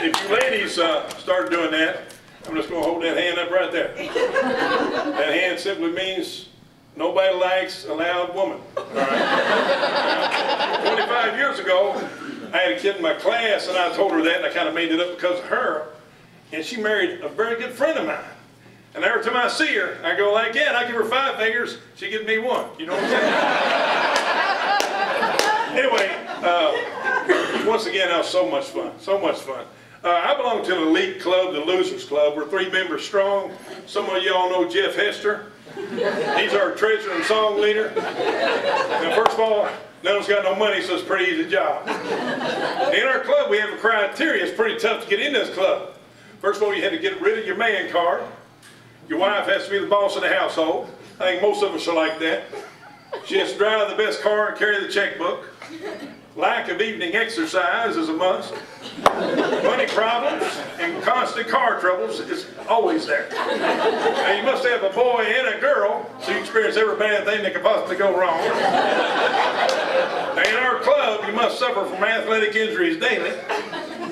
if you ladies start doing that, I'm just going to hold that hand up right there. That hand simply means nobody likes a loud woman. All right? 25 years ago, I had a kid in my class, and I told her that, and I kind of made it up because of her. And she married a very good friend of mine. And every time I see her, I go like that. I give her 5 fingers, she gives me 1. You know what I'm saying? Anyway, once again, that was so much fun. So much fun. I belong to an elite club, the Losers Club. We're 3 members strong. Some of y'all know Jeff Hester. He's our treasurer and song leader. Now, first of all, none of us got no money, so it's a pretty easy job. In our club, we have a criteria. It's pretty tough to get in this club. First of all, you have to get rid of your man card. Your wife has to be the boss of the household. I think most of us are like that. She has to drive the best car and carry the checkbook. Lack of evening exercise is a must. Money problems and constant car troubles is always there. Now, you must have a boy and a girl, so you experience every bad thing that could possibly go wrong. Now, in our club, you must suffer from athletic injuries daily.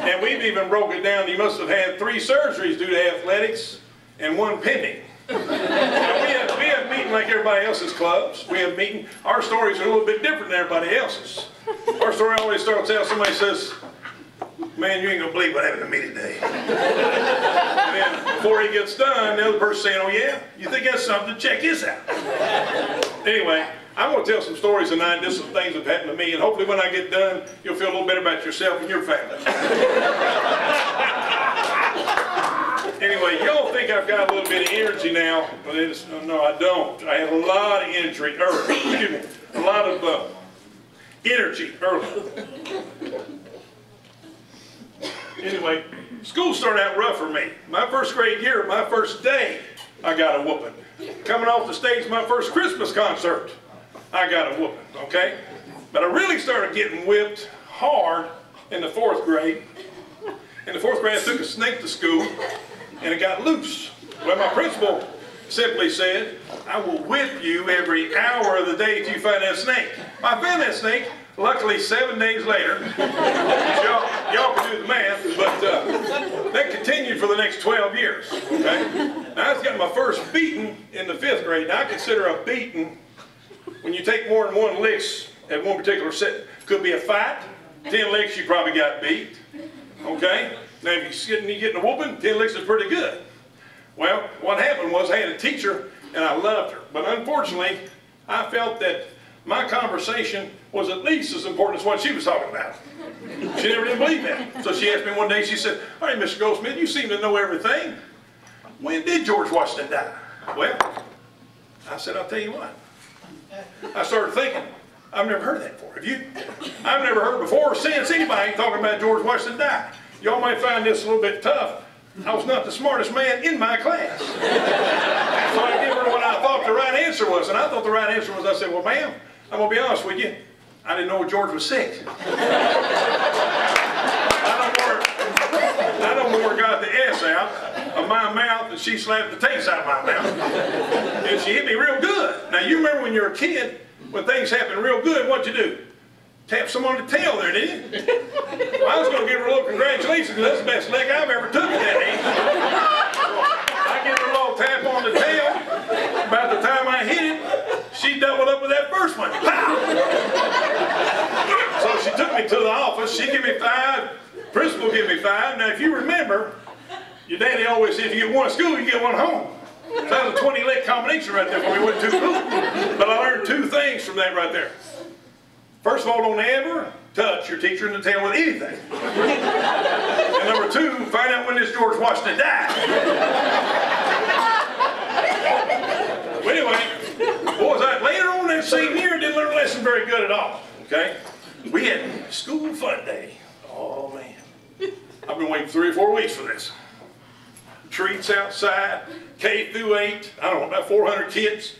And we've even broke it down. You must have had 3 surgeries due to athletics and 1 pending. Now, we have meeting like everybody else's clubs. We have meeting. Our stories are a little bit different than everybody else's. Our story always starts out, somebody says, "Man, you ain't gonna believe what happened to me today." And then before he gets done, the other person saying, "Oh yeah? You think that's something? Check this out." Anyway, I'm going to tell some stories tonight, just some things that have happened to me, and hopefully when I get done, you'll feel a little better about yourself and your family. Anyway, y'all think I've got a little bit of energy now, but no, I don't. I had a lot of energy early. Excuse me, a lot of energy early. Anyway, school started out rough for me. My first grade year, my first day, I got a whooping. Coming off the stage, my first Christmas concert, I got a whooping, okay? But I really started getting whipped hard in the 4th grade. In the 4th grade, I took a snake to school, and it got loose. Well, my principal simply said, "I will whip you every hour of the day till you find that snake." I found that snake, luckily 7 days later. Y'all can do the math, but that continued for the next 12 years, okay? Now, I was getting my first beating in the 5th grade. Now, I consider a beating when you take more than 1 licks at one particular set. Could be a fight. 10 licks, you probably got beat, okay? Now, if you're getting a whooping, 10 licks is pretty good. Well, what happened was I had a teacher, and I loved her. But unfortunately, I felt that my conversation was at least as important as what she was talking about. She never did believe that. So she asked me one day, she said, "All right, Mr. Goldsmith, you seem to know everything. When did George Washington die?" Well, I said, "I'll tell you what." I started thinking, I've never heard that before. Have you? I've never heard before or since anybody talking about George Washington died. Y'all might find this a little bit tough. I was not the smartest man in my class. So I gave her what I thought the right answer was. And I thought the right answer was, I said, "Well, ma'am, I'm going to be honest with you. I didn't know George was sick." I don't know where got the S out of my mouth, and she slapped the taste out of my mouth. And she hit me real good. Now, you remember when you were a kid, when things happen real good, what'd you do? Tap someone on the tail there, did you? Well, I was going to give her a little congratulations, because that's the best leg I've ever took at that age. So I give her a little tap on the tail. About the time I hit it, she doubled up with that first one. Pow! So she took me to the office. She gave me 5. Principal gave me 5. Now, if you remember, your daddy always said, if you get 1 at school, you get 1 home. So that was a 20-leg combination right there when we went to school. But I learned 2 things from that right there. First of all, don't ever touch your teacher in the tail with anything. And number 2, find out when this George Washington died. Well, anyway, boys, later on that same year, I didn't learn a lesson very good at all. Okay? We had school fun day. Oh, man. I've been waiting 3 or 4 weeks for this. Treats outside, K through 8, I don't know, about 400 kids.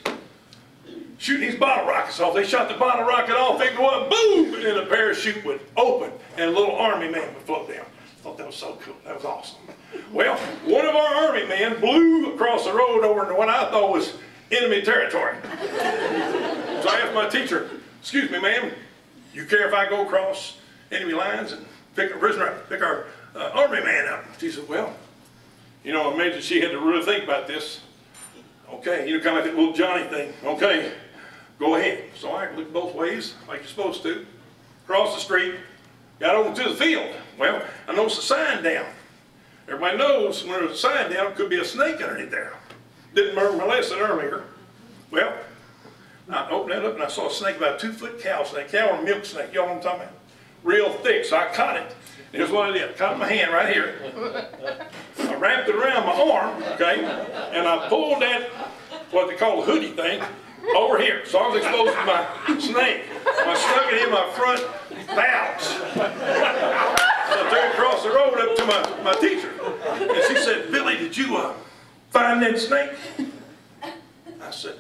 Shooting these bottle rockets off. They shot the bottle rocket off, they'd go up, boom, and then a parachute would open, and a little army man would float down. I thought that was so cool. That was awesome. Well, one of our army men blew across the road over into what I thought was enemy territory. So I asked my teacher, "Excuse me, ma'am, you care if I go across enemy lines and pick our prisoner up, pick our army man up. She said, well, you know, I imagine she had to really think about this. Okay, you know, kind of like that little Johnny thing. Okay, go ahead. So I looked both ways, like you're supposed to. Crossed the street, got over to the field. Well, I noticed a sign down. Everybody knows when there's a sign down, it could be a snake underneath there. Didn't learn my lesson earlier. Well, I opened that up and I saw a snake, about a 2-foot cow snake, cow or milk snake, y'all know what I'm talking about? Real thick, so I caught it. Here's what I did. I caught it in my hand right here. I wrapped it around my arm, okay, and I pulled that, what they call a hoodie thing, over here. So I was exposed to my snake. I stuck it in my front pouch. So I took it across the road up to my teacher. And she said, Billy, did you find that snake? I said,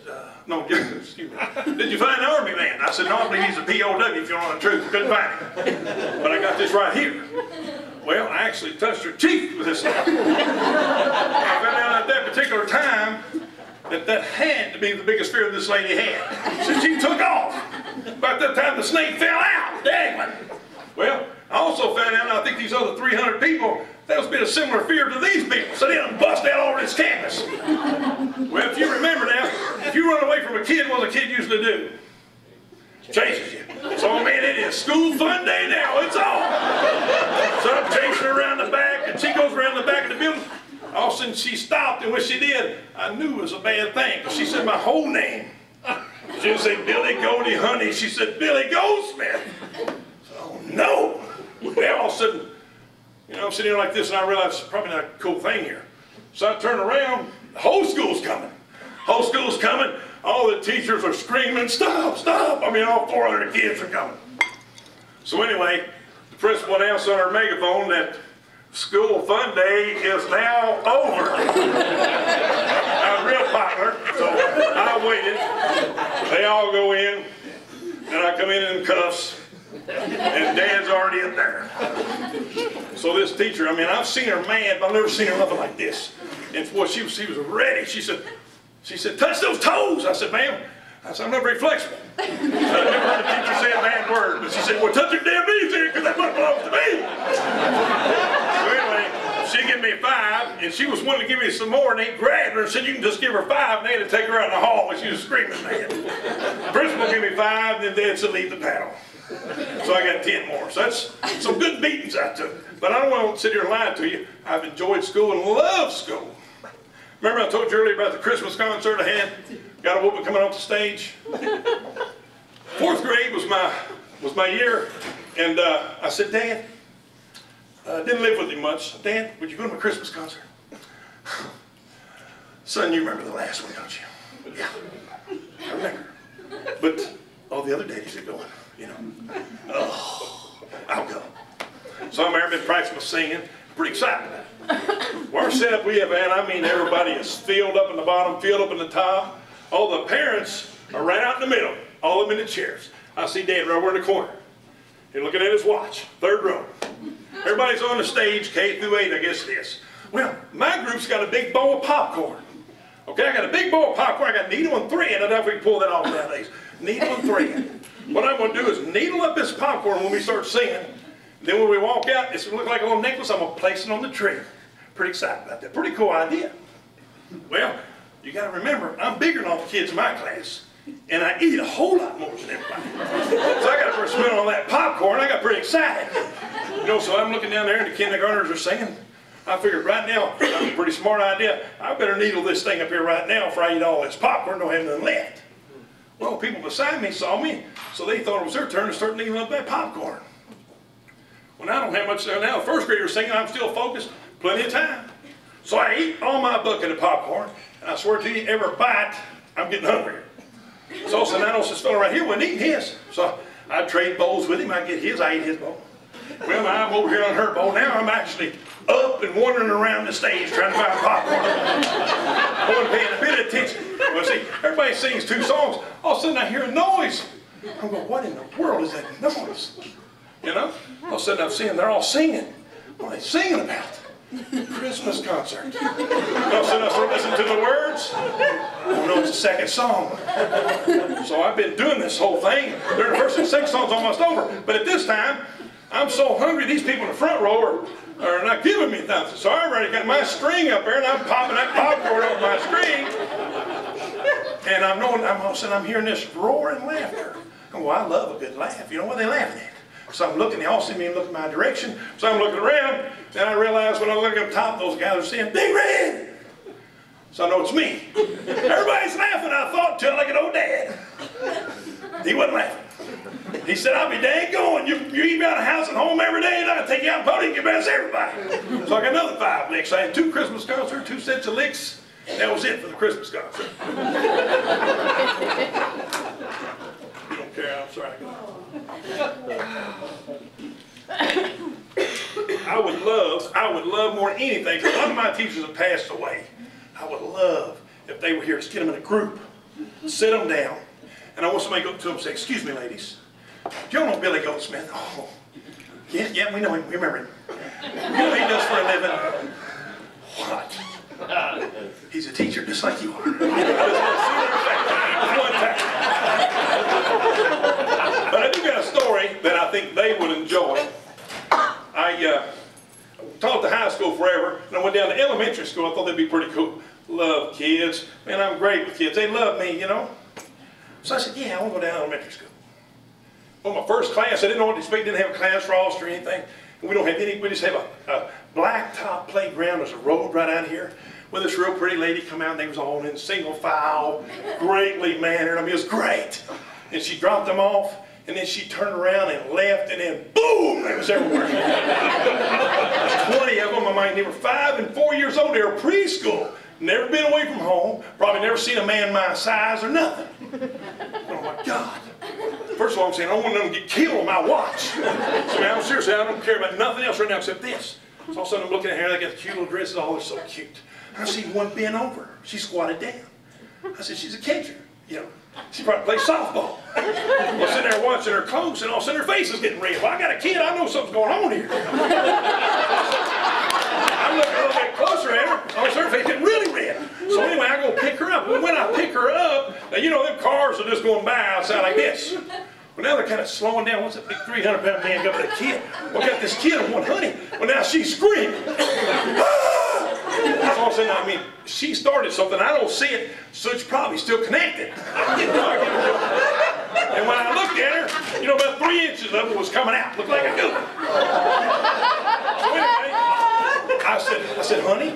no, excuse me. Did you find the army man? I said, no, I believe he's a POW if you don't know the truth. Couldn't find him. But I got this right here. Well, I actually touched her cheek with this stuff. I found out at that particular time that had to be the biggest fear this lady had. So she took off. About that time the snake fell out, dangling. Well, I also found out, and I think these other 300 people, that was been a similar fear to these people. So they done bust out all over this campus. Well, if you remember now, if you run away from a kid, what does a kid usually do? Chases you. So, man, it is school fun day now. It's on. So I'm chasing her around the back, and she goes around the back of the building. All of a sudden, she stopped, and when she did, I knew it was a bad thing, because she said my whole name. She didn't say Billy Goldie Honey. She said Billy Goldsmith. So, oh, no. Well, all of a sudden, you know, I'm sitting here like this, and I realize it's probably not a cool thing here. So I turn around, the whole school's coming. Whole school's coming. All the teachers are screaming, stop, stop. I mean, all 400 kids are coming. So anyway, the principal announced on her megaphone that school fun day is now over. I'm real popular, so I waited. They all go in, and I come in cuffs. And Dad's already in there. So this teacher, I mean, I've seen her mad, but I've never seen her nothing like this. And boy, she was ready. She said, touch those toes. I said, ma'am, I'm not very flexible. I never heard a teacher say a bad word, but she said, well, touch your damn knees here, because that money belongs to me. So anyway, she gave me 5, and she was wanting to give me some more, and they grabbed her and said, you can just give her 5, and they had to take her out in the hall, and she was screaming, man. The principal gave me 5, and then Dad said, leave the paddle. So I got 10 more. So that's some good beatings I took. But I don't want to sit here and lie to you. I've enjoyed school and love school. Remember I told you earlier about the Christmas concert I had? Got a whooping coming off the stage. 4th grade was my year. And I said, Dad, didn't live with him much. Dad, would you go to my Christmas concert? Son, you remember the last one, don't you? Yeah, I remember. But all the other daddies are going. You know, oh, I'll go. So I'm there, been practicing singing, pretty excited about it. Our setup we have had, I mean, everybody is filled up in the bottom, filled up in the top. All the parents are right out in the middle, all of them in the chairs. I see Dad right over in the corner. He's looking at his watch, 3rd row. Everybody's on the stage, K through 8, I guess it is. Well, my group's got a big bowl of popcorn. Okay, I got a big bowl of popcorn. I got needle and thread. I don't know if we can pull that off nowadays. Needle and thread. What I'm going to do is needle up this popcorn when we start singing. Then when we walk out, it's going to look like a little necklace. I'm going to place it on the tree. Pretty excited about that. Pretty cool idea. Well, you got to remember, I'm bigger than all the kids in my class. And I eat a whole lot more than everybody. So I got to first smell on that popcorn. I got pretty excited. You know, so I'm looking down there and the kindergartners are singing. I figured right now, that's a pretty smart idea. I better needle this thing up here right now before I eat all this popcorn. Don't have nothing left. Well, people beside me saw me, so they thought it was their turn to start needling up that popcorn. Well, I don't have much there now. The 1st graders singing, I'm still focused, plenty of time. So I eat all my bucket of popcorn, and I swear to you, every bite, I'm getting hungrier. So all of a sudden, I noticed this fellow right here wasn't eating his. So I trade bowls with him, I get his, I eat his bowl. Well, I'm over here on her bowl. Now I'm actually up and wandering around the stage trying to find popcorn. I wasn't paying a bit of attention. Well, see, everybody sings 2 songs. All of a sudden I hear a noise. I'm going, what in the world is that noise? You know? All of a sudden I'm seeing they're all singing. What are they singing about? Christmas concert. All of a sudden I start listening to the words. Oh no, it's the 2nd song. So I've been doing this whole thing. The 1st and 2nd song's almost over. But at this time, I'm so hungry, these people in the front row are not giving me nothing. So I already got my string up there, and I'm popping that popcorn over my string. And I'm all of a sudden I'm hearing this roaring laughter. Well, I love a good laugh. You know what they laughing at? So I'm looking, they all see me and look in my direction. So I'm looking around, and I realize when I look up top, those guys are saying, "Big Red!" So I know it's me. Everybody's laughing, I thought, till I get old Dad. He wasn't laughing. He said, "I'll be dang going. You eat me out of house and home every day, and I can take you out and party and get past everybody." So I got another 5 licks. I had 2 Christmas concerts, 2 sets of licks. That was it for the Christmas concert. You don't care, I'm sorry. I would love more than anything, because a lot of my teachers have passed away. I would love if they were here, just get them in a group, sit them down, and I want somebody to go up to them and say, "Excuse me, ladies, do you know Billy Goldsmith?" "Oh, yeah, we know him, we remember him. You know what he does for a living?" "What?" "He's a teacher, just like you are." One time. But I do got a story that I think they would enjoy. I taught the high school forever, and I went down to elementary school. I thought that'd be pretty cool. Love kids. Man, I'm great with kids. They love me, you know. So I said, "Yeah, I want to go down to elementary school." Well, my first class, I didn't know what to expect. Didn't have a class roster or anything. We don't have any. We just have a blacktop playground. There's a road right out here. Well, this real pretty lady come out, and they was all in single file, greatly mannered. I mean, it was great. And she dropped them off, and then she turned around and left, and then boom, they was everywhere. 20 of them. I mean, they were 5 and 4 years old. They were preschool. Never been away from home. Probably never seen a man my size or nothing. Oh my God. First of all, I'm saying I don't want them to get killed on my watch. So man, seriously, I don't care about nothing else right now except this. So all of a sudden I'm looking at her, they got the cute little dresses, oh, they're so cute. And I see one bent over. She squatted down. I said, "She's a catcher. You know, she probably plays softball." I'm sitting there watching her close, and all of a sudden her face is getting red. Well, I got a kid, I know something's going on here. I'm looking a little bit closer at her, all of a sudden her face getting really red. So anyway, I go pick her up. Well, when I pick her up, now you know them cars are just going by outside like this. Well, now they're kind of slowing down. What's that big 300-pound man got with a kid? Well, got this kid on one, honey. Well, now she's screaming. That's all I'm saying. I mean, she started something. I don't see it, so it's probably still connected. And when I looked at her, you know, about 3 inches of it was coming out. Looked like a goat. So anyway, I said, "Honey,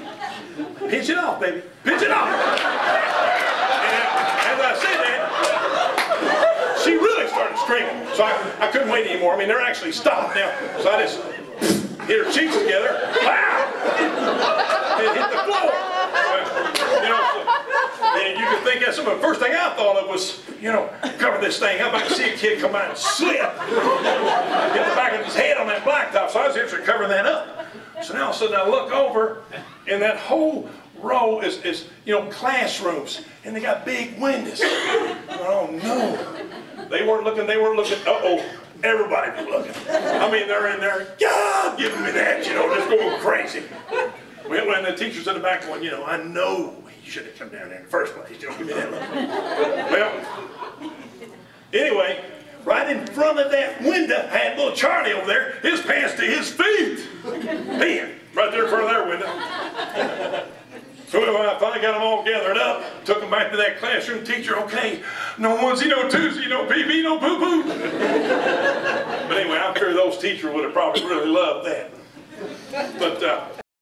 pinch it off, baby. Pinch it off." And as I said that, she really started screaming. So I couldn't wait anymore. I mean, they're actually stopped now. So I just hit her cheeks together. Wow! And hit the floor. You know, and you can think that's something. The first thing I thought of was, you know, cover this thing up. I could see a kid come out and slip. Hit the back of his head on that blacktop. So I was actually covering that up. So now all of a sudden I look over, and that whole row is you know, classrooms, and they got big windows. Oh no. They weren't looking, uh-oh. Everybody was looking. I mean, they're in there, God, giving me that, you know, just going crazy. When the teacher's in the back going, you know, "I know you should have come down there in the first place. You know, give me that look." Well, anyway, right in front of that window, I had little Charlie over there, his pants to his feet. Man, right there in front of their window. So anyway, I finally got them all gathered up, took them back to that classroom. Teacher, "Okay, no onesie, no twosie, no pee-pee, no poo-poo." But anyway, I'm sure those teachers would have probably really loved that. But